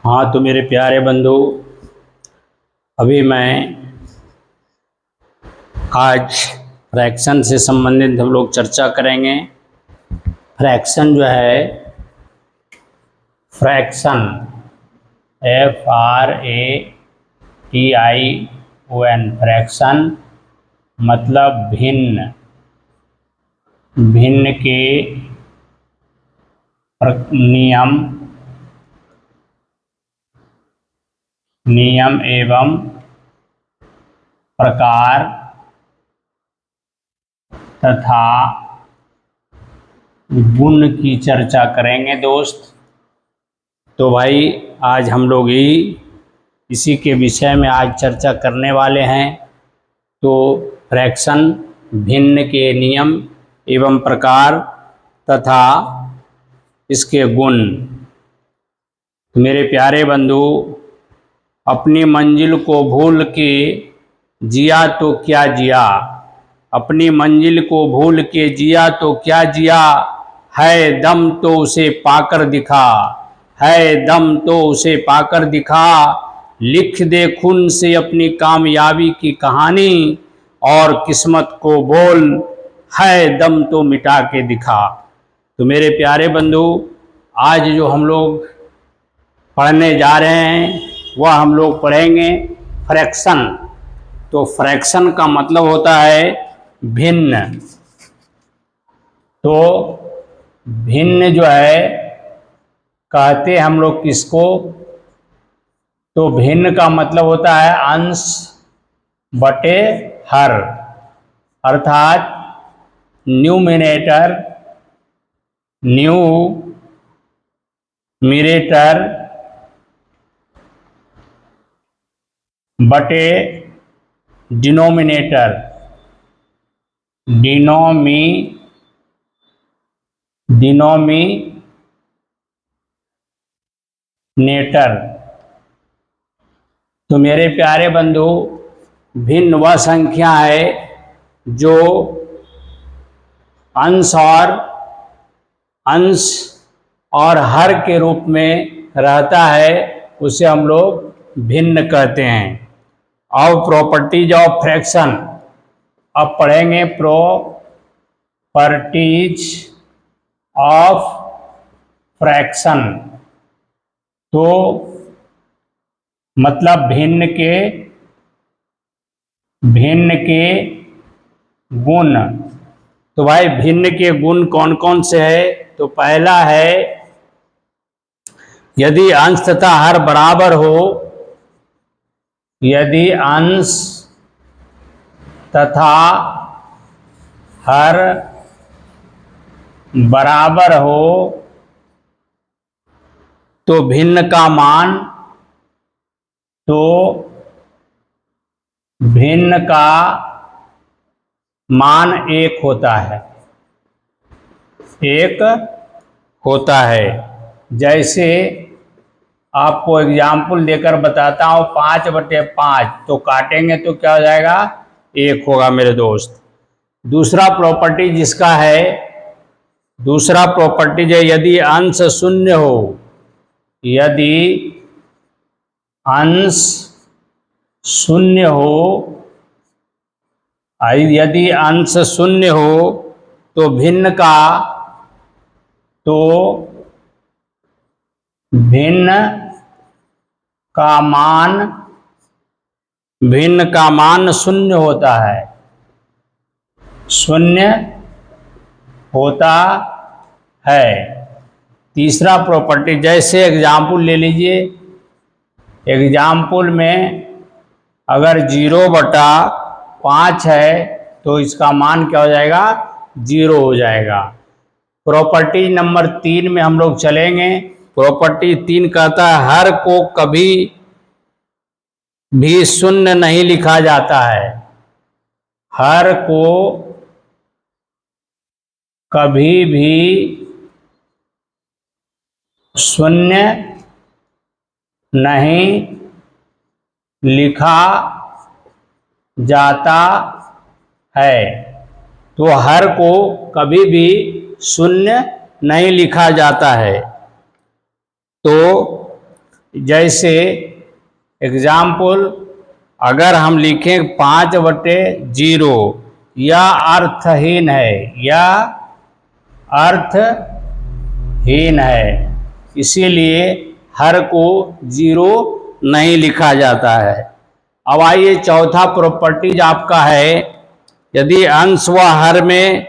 हाँ तो मेरे प्यारे बंधु, अभी मैं आज फ्रैक्शन से संबंधित हम लोग चर्चा करेंगे। फ्रैक्शन जो है, फ्रैक्शन FRATION फ्रैक्शन मतलब भिन्न, भिन्न के नियम एवं प्रकार तथा गुण की चर्चा करेंगे दोस्त। तो भाई आज हम लोग इसी के विषय में आज चर्चा करने वाले हैं। तो फ्रैक्शन, भिन्न के नियम एवं प्रकार तथा इसके गुण। तो मेरे प्यारे बंधु, अपनी मंजिल को भूल के जिया तो क्या जिया, अपनी मंजिल को भूल के जिया तो क्या जिया, है दम तो उसे पाकर दिखा, है दम तो उसे पाकर दिखा, लिख दे खून से अपनी कामयाबी की कहानी, और किस्मत को बोल है दम तो मिटा के दिखा। तो मेरे प्यारे बंधु, आज जो हम लोग पढ़ने जा रहे हैं वह हम लोग पढ़ेंगे फ्रैक्शन। तो फ्रैक्शन का मतलब होता है भिन्न। तो भिन्न जो है कहते हम लोग किसको, तो भिन्न का मतलब होता है अंश बटे हर, अर्थात न्यूमिनेटर बटे डिनोमिनेटर डिनोमिनेटर। तो मेरे प्यारे बंधु, भिन्न वह संख्या है जो अंश और हर के रूप में रहता है, उसे हम लोग भिन्न कहते हैं। और प्रॉपर्टीज ऑफ फ्रैक्शन, अब पढ़ेंगे प्रॉपर्टीज ऑफ फ्रैक्शन। तो मतलब भिन्न के गुण। तो भाई भिन्न के गुण कौन कौन से है, तो पहला है यदि अंश तथा हर बराबर हो, यदि अंश तथा हर बराबर हो तो भिन्न का मान एक होता है, एक होता है। जैसे आपको एग्जाम्पल देकर बताता हूँ, 5/5 तो काटेंगे तो क्या हो जाएगा, 1 होगा मेरे दोस्त। दूसरा प्रॉपर्टी जिसका है, दूसरा प्रॉपर्टी है यदि अंश शून्य हो, यदि अंश शून्य हो, यदि अंश शून्य हो तो भिन्न का मान शून्य होता है, शून्य होता है। तीसरा प्रॉपर्टी, जैसे एग्जाम्पल ले लीजिए, एग्जाम्पल में अगर 0/5 है तो इसका मान क्या हो जाएगा, 0 हो जाएगा। प्रॉपर्टी नंबर 3 में हम लोग चलेंगे। प्रॉपर्टी 3 कहता है हर को कभी भी शून्य नहीं लिखा जाता है, हर को कभी भी शून्य नहीं लिखा जाता है। तो हर को कभी भी शून्य नहीं लिखा जाता है। तो जैसे एग्जाम्पल, अगर हम लिखें 5/0, यह अर्थहीन है, या अर्थहीन है, इसीलिए हर को 0 नहीं लिखा जाता है। अब आइए चौथा प्रॉपर्टीज आपका है, यदि अंश व हर में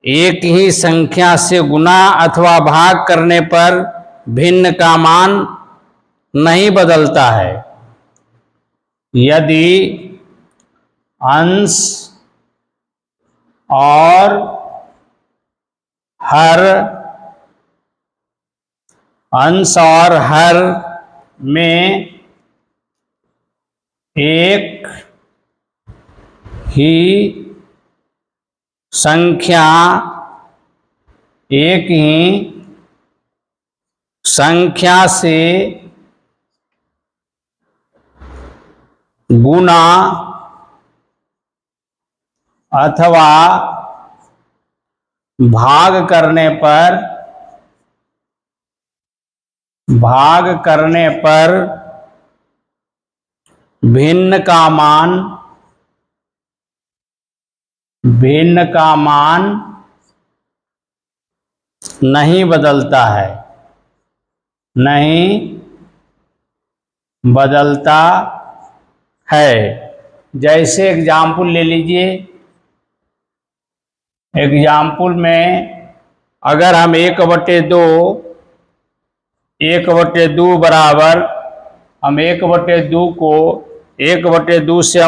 एक ही संख्या से गुणा अथवा भाग करने पर भिन्न का मान नहीं बदलता है। यदि अंश और हर में एक ही संख्या से गुणा अथवा भाग करने पर भिन्न का मान नहीं बदलता है, जैसे एग्जाम्पल ले लीजिए। एग्जाम्पल में अगर हम 1/2 बराबर, हम 1/2 को 1/2 से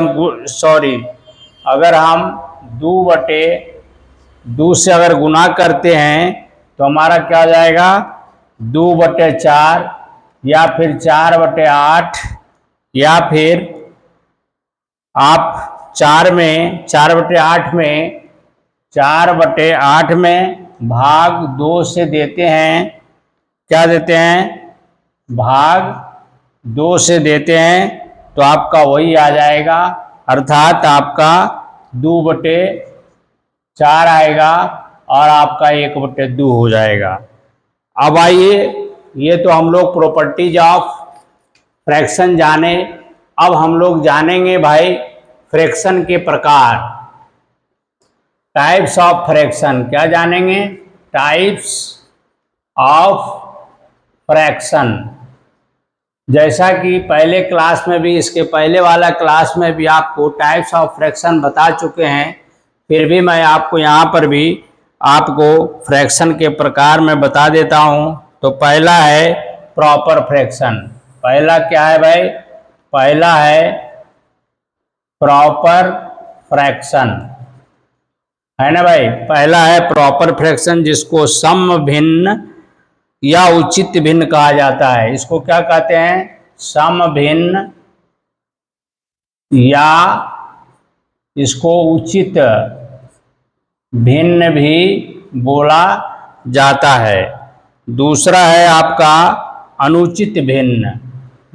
अगर हम 2/2 से अगर गुना करते हैं तो हमारा क्या हो जाएगा, 2/4, या फिर 4/8, या फिर आप 4/8 में भाग 2 से देते हैं, क्या देते हैं, भाग 2 से देते हैं, तो आपका वही आ जाएगा, अर्थात आपका 2/4 आएगा और आपका 1/2 हो जाएगा। अब आइए, ये तो हम लोग प्रॉपर्टीज ऑफ फ्रैक्शन जाने। अब हम लोग जानेंगे भाई फ्रैक्शन के प्रकार, टाइप्स ऑफ फ्रैक्शन। क्या जानेंगे, टाइप्स ऑफ फ्रैक्शन। जैसा कि पहले क्लास में भी, इसके पहले वाला क्लास में भी आपको टाइप्स ऑफ फ्रैक्शन बता चुके हैं, फिर भी मैं आपको यहाँ पर भी आपको फ्रैक्शन के प्रकार में बता देता हूँ। तो पहला है प्रॉपर फ्रैक्शन। पहला क्या है भाई, पहला है प्रॉपर फ्रैक्शन, है ना भाई। पहला है प्रॉपर फ्रैक्शन, जिसको सम भिन्न या उचित भिन्न कहा जाता है। इसको क्या कहते हैं, सम भिन्न, या इसको उचित भिन्न भी बोला जाता है। दूसरा है आपका अनुचित भिन्न।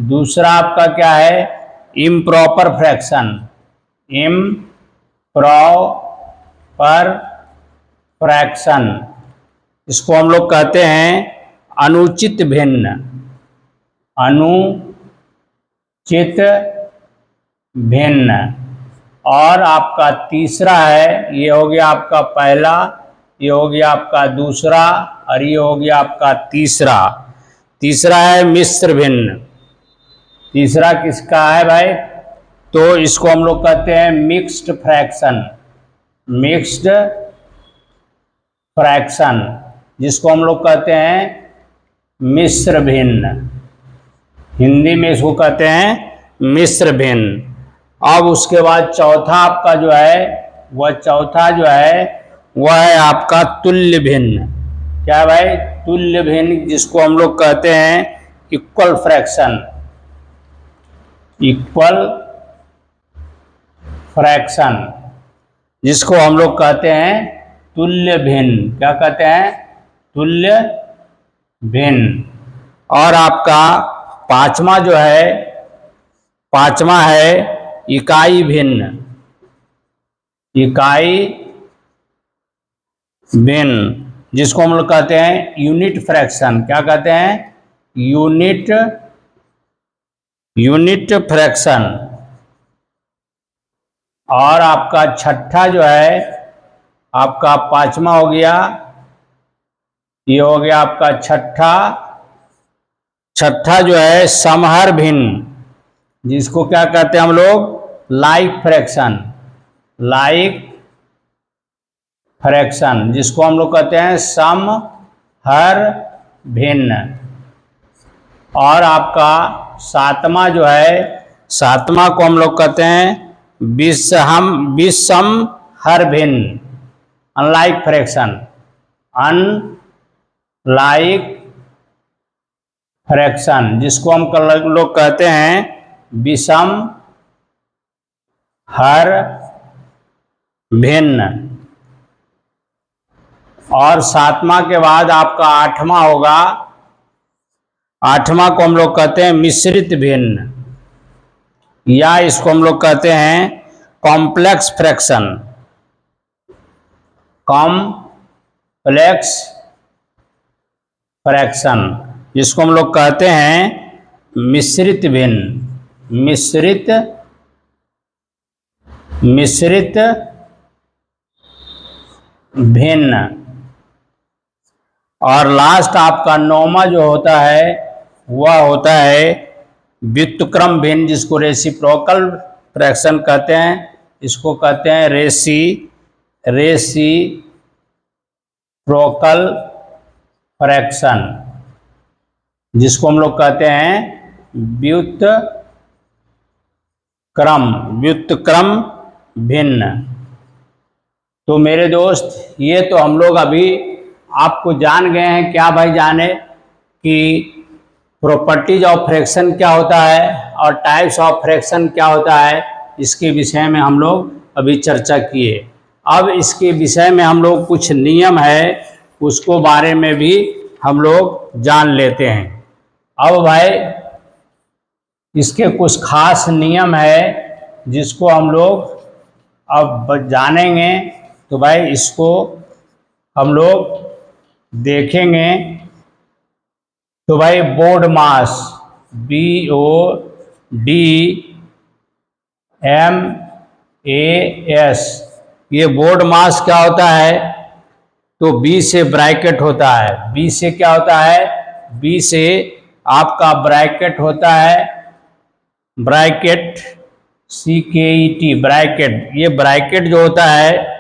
दूसरा आपका क्या है, इम्प्रॉपर फ्रैक्शन। इम्प्रॉपर फ्रैक्शन, इसको हम लोग कहते हैं अनुचित भिन्न। अनुचित भिन्न। और आपका तीसरा है, ये हो गया आपका पहला, ये हो गया आपका दूसरा, और ये हो गया आपका तीसरा। तीसरा है मिश्र भिन्न। तीसरा किसका है भाई, तो इसको हम लोग कहते हैं मिक्स्ड फ्रैक्शन। मिक्स्ड फ्रैक्शन, जिसको हम लोग कहते हैं मिश्र भिन्न। हिंदी में इसको कहते हैं मिश्र भिन्न। अब उसके बाद चौथा आपका जो है, वह है आपका तुल्य भिन्न। क्या है भाई, तुल्य भिन्न, जिसको हम लोग कहते हैं इक्वल फ्रैक्शन। इक्वल फ्रैक्शन, जिसको हम लोग कहते हैं तुल्य भिन्न। क्या कहते हैं, तुल्य भिन्न। और आपका पांचवा जो है, पांचवा है इकाई भिन्न। इकाई भिन्न, जिसको हम लोग कहते हैं यूनिट फ्रैक्शन। क्या कहते हैं, यूनिट यूनिट फ्रैक्शन। और आपका छठा जो है आपका पांचवा हो गया, ये हो गया आपका छठा। छठा जो है समहर भिन्न, जिसको क्या कहते हैं हम लोग, लाइक फ्रैक्शन। लाइक फ्रैक्शन जिसको हम लोग कहते हैं समहर भिन्न। और आपका सातवां जो है, सातवां को हम लोग कहते हैं विषम हर भिन्न, अनलाइक फ्रैक्शन। अनलाइक फ्रैक्शन जिसको हम लोग कहते हैं विषम हर भिन्न। और सातवां के बाद आपका आठवां होगा, आठवां को हम लोग कहते हैं मिश्रित भिन्न, या इसको हम लोग कहते हैं कॉम्प्लेक्स फ्रैक्शन। कॉम्प्लेक्स फ्रैक्शन जिसको हम लोग कहते हैं मिश्रित भिन्न। मिश्रित भिन्न। और लास्ट आपका नौवां जो होता है वह होता है व्युत्क्रम भिन्न, जिसको रेसिप्रोकल फ्रैक्शन कहते हैं। इसको कहते हैं रेसिप्रोकल फ्रैक्शन, जिसको हम लोग कहते हैं व्युत्क्रम भिन्न। तो मेरे दोस्त, ये तो हम लोग अभी आपको जान गए हैं। क्या भाई जाने कि प्रॉपर्टीज ऑफ फ्रैक्शन क्या होता है और टाइप्स ऑफ फ्रैक्शन क्या होता है, इसके विषय में हम लोग अभी चर्चा किए। अब इसके विषय में हम लोग कुछ नियम है उसको बारे में भी हम लोग जान लेते हैं। अब भाई इसके कुछ खास नियम है जिसको हम लोग अब जानेंगे। तो भाई इसको हम लोग देखेंगे। तो भाई बोर्ड मास, BODMAS, ये बोर्ड मास क्या होता है? तो B से ब्रैकेट होता है। B से क्या होता है? B से आपका ब्रैकेट होता है, ब्रैकेट CKET ब्रैकेट। ये ब्रैकेट जो होता है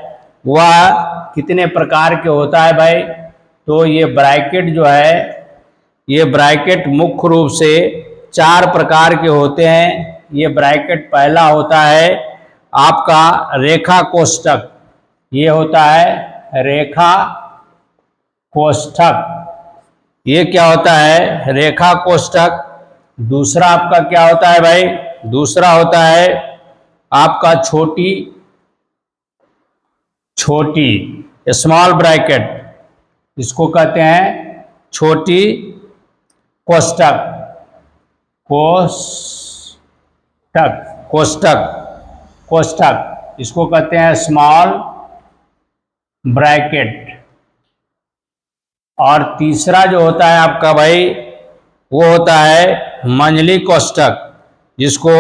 वह कितने प्रकार के होता है भाई? तो ये ब्रैकेट जो है, ये ब्रैकेट मुख्य रूप से 4 प्रकार के होते हैं। ये ब्रैकेट पहला होता है आपका रेखा कोष्ठक, ये होता है रेखा कोष्ठक। ये क्या होता है? रेखा कोष्ठक। दूसरा आपका क्या होता है भाई? दूसरा होता है आपका छोटी स्मॉल ब्रैकेट, इसको कहते हैं छोटी कोष्ठक। कोष्ठक इसको कहते हैं स्मॉल ब्रैकेट। और तीसरा जो होता है आपका भाई, वो होता है मंझली कोष्ठक, जिसको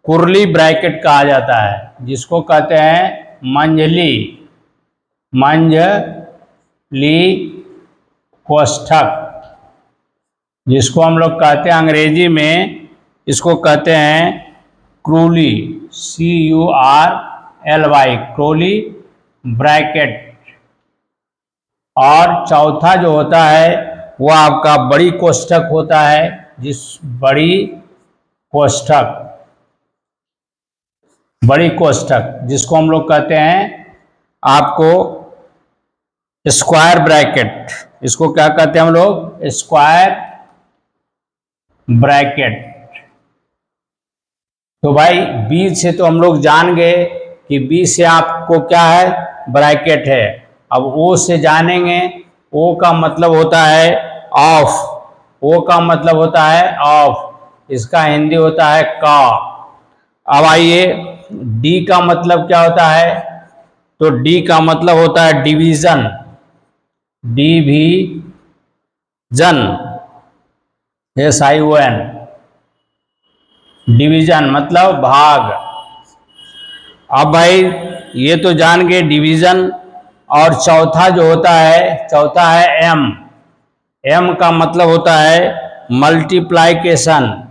कुर्ली ब्रैकेट कहा जाता है, जिसको कहते हैं मंझली कोष्ठक, जिसको हम लोग कहते हैं अंग्रेजी में इसको कहते हैं क्रूली, CURLY, क्रूली ब्रैकेट। और चौथा जो होता है वो आपका बड़ी कोष्ठक होता है, बड़ी कोष्ठक जिसको हम लोग कहते हैं आपको स्क्वायर ब्रैकेट। इसको क्या कहते हैं हम लोग? Square bracket. तो भाई बी से तो हम लोग जान गए कि बी से आपको क्या है? ब्रैकेट है। अब ओ से जानेंगे। ओ का मतलब होता है ऑफ। ओ का मतलब होता है ऑफ, इसका हिंदी होता है का। अब आइए डी का मतलब क्या होता है? तो डी का मतलब होता है डिवीजन, SION। डिवीजन मतलब भाग। अब भाई ये तो जान गए डिवीजन। और चौथा जो होता है, चौथा है एम। एम का मतलब होता है मल्टीप्लाइकेशन।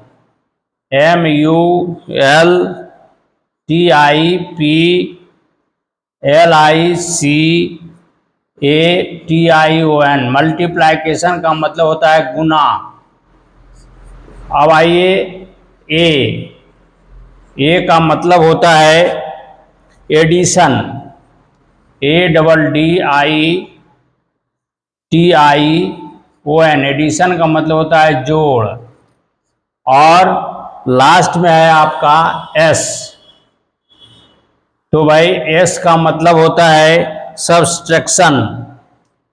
MULTIPLICATION। मल्टीप्लाइकेशन का मतलब होता है गुना। अब आइए ए। ए का मतलब होता है एडिशन। ADDITION। एडिशन का मतलब होता है जोड़। और लास्ट में है आपका एस। तो भाई एस का मतलब होता है सब्सट्रैक्शन।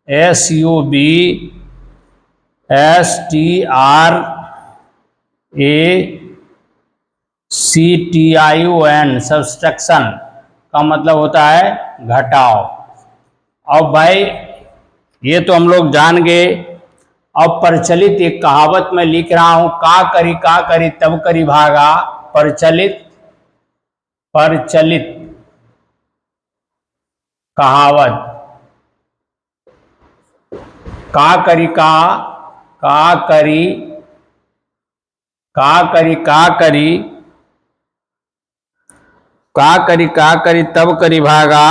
SUBSTRACTION। सब्सट्रैक्शन का मतलब होता है घटाव। अब भाई ये तो हम लोग जान गए। अब प्रचलित एक कहावत में लिख रहा हूं, का करी तब करी भागा। प्रचलित कहावत। का करी तब करी भागा।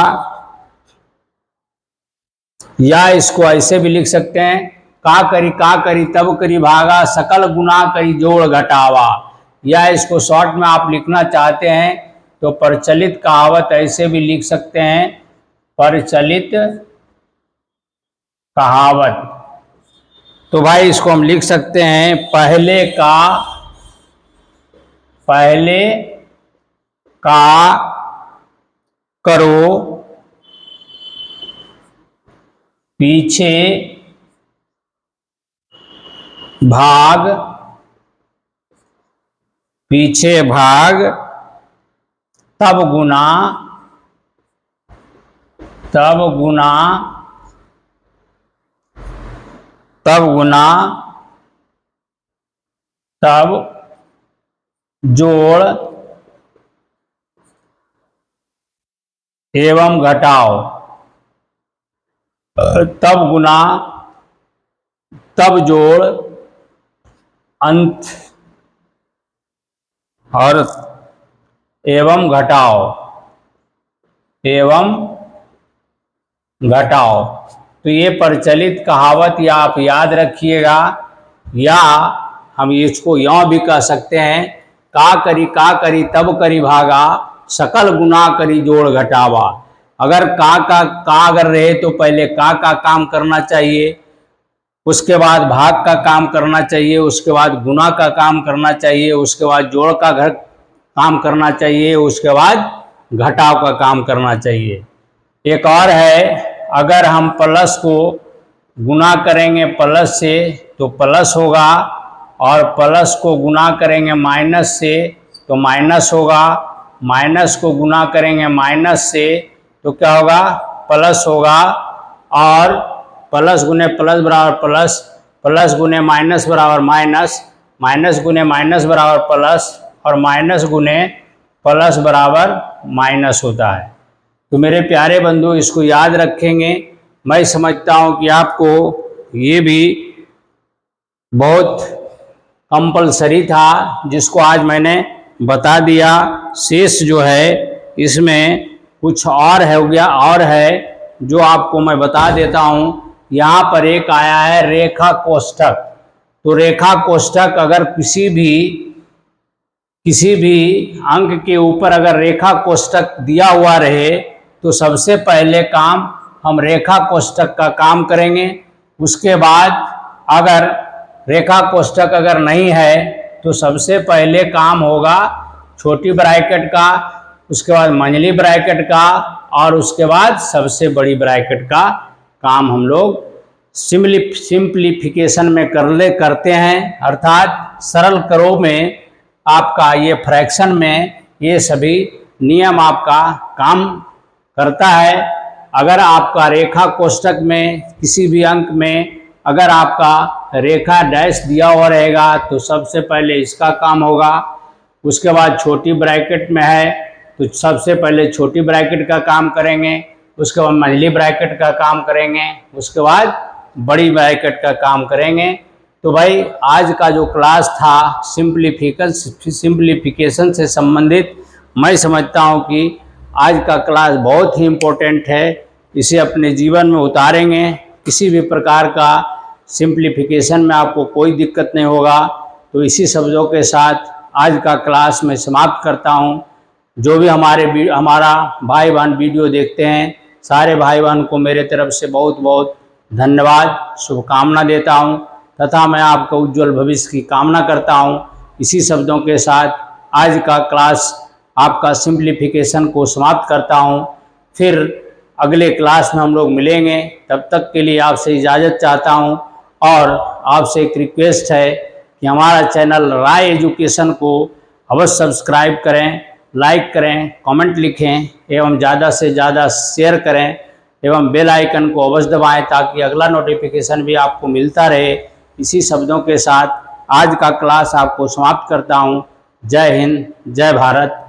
या इसको ऐसे भी लिख सकते हैं, का करी तब करी भागा, सकल गुना करी जोड़ घटावा। या इसको शॉर्ट में आप लिखना चाहते हैं तो प्रचलित कहावत ऐसे भी लिख सकते हैं, प्रचलित कहावत। तो भाई इसको हम लिख सकते हैं, पहले का करो, पीछे भाग, तब गुना, तब जोड़ एवं घटाओ। तब गुना, तब जोड़, अंत और एवं घटाओ। तो ये प्रचलित कहावत या आप याद रखिएगा। या हम इसको यों भी कह सकते हैं, का करी तब करी भागा, सकल गुना करी जोड़ घटावा। अगर का अगर रहे तो पहले का काम करना चाहिए, उसके बाद भाग का काम करना चाहिए, उसके बाद गुना का काम करना चाहिए, उसके बाद जोड़ का काम करना चाहिए, उसके बाद घटाव का काम करना चाहिए। एक और है, अगर हम प्लस को गुना करेंगे प्लस से तो प्लस होगा, और प्लस को गुना करेंगे माइनस से तो माइनस होगा, माइनस को गुना करेंगे माइनस से तो क्या होगा, प्लस होगा। और प्लस गुने प्लस बराबर प्लस, प्लस गुने माइनस बराबर माइनस, माइनस गुने माइनस बराबर प्लस, और माइनस गुने प्लस बराबर माइनस होता है। तो मेरे प्यारे बंधु इसको याद रखेंगे। मैं समझता हूँ कि आपको ये भी बहुत कंपलसरी था, जिसको आज मैंने बता दिया। शेष जो है इसमें कुछ और है, हो गया और है जो आपको मैं बता देता हूँ। यहाँ पर एक आया है रेखा कोष्ठक। तो रेखा कोष्ठक अगर किसी भी अंक के ऊपर अगर रेखा कोष्ठक दिया हुआ रहे तो सबसे पहले काम हम रेखा कोष्ठक का काम करेंगे। उसके बाद अगर रेखा कोष्ठक अगर नहीं है तो सबसे पहले काम होगा छोटी ब्रैकेट का, उसके बाद मंझली ब्रैकेट का, और उसके बाद सबसे बड़ी ब्रैकेट का काम हम लोग सिंप्लीफिकेशन में करते हैं। अर्थात सरल करो में आपका ये फ्रैक्शन में ये सभी नियम आपका काम करता है। अगर आपका रेखा कोष्ठक में किसी भी अंक में अगर आपका रेखा डैश दिया हुआ रहेगा तो सबसे पहले इसका काम होगा, उसके बाद छोटी ब्रैकेट में है तो सबसे पहले छोटी ब्रैकेट का काम करेंगे, उसके बाद मंझली ब्रैकेट का काम करेंगे, उसके बाद बड़ी ब्रैकेट का काम करेंगे। तो भाई आज का जो क्लास था सिंप्लीफिकेशन से संबंधित, मैं समझता हूँ कि आज का क्लास बहुत ही इम्पोर्टेंट है। इसे अपने जीवन में उतारेंगे, किसी भी प्रकार का सिंप्लीफिकेशन में आपको कोई दिक्कत नहीं होगा। तो इसी शब्दों के साथ आज का क्लास मैं समाप्त करता हूँ। जो भी हमारा भाई बहन वीडियो देखते हैं, सारे भाई बहन को मेरे तरफ से बहुत बहुत धन्यवाद, शुभकामना देता हूँ तथा मैं आपका उज्जवल भविष्य की कामना करता हूँ। इसी शब्दों के साथ आज का क्लास आपका सिंप्लीफिकेशन को समाप्त करता हूँ। फिर अगले क्लास में हम लोग मिलेंगे, तब तक के लिए आपसे इजाज़त चाहता हूँ। और आपसे एक रिक्वेस्ट है कि हमारा चैनल राय एजुकेशन को अवश्य सब्सक्राइब करें, लाइक करें, कमेंट लिखें एवं ज़्यादा से ज़्यादा शेयर करें एवं बेल आइकन को अवश्य दबाएं ताकि अगला नोटिफिकेशन भी आपको मिलता रहे। इसी शब्दों के साथ आज का क्लास आपको समाप्त करता हूँ। जय हिंद, जय भारत,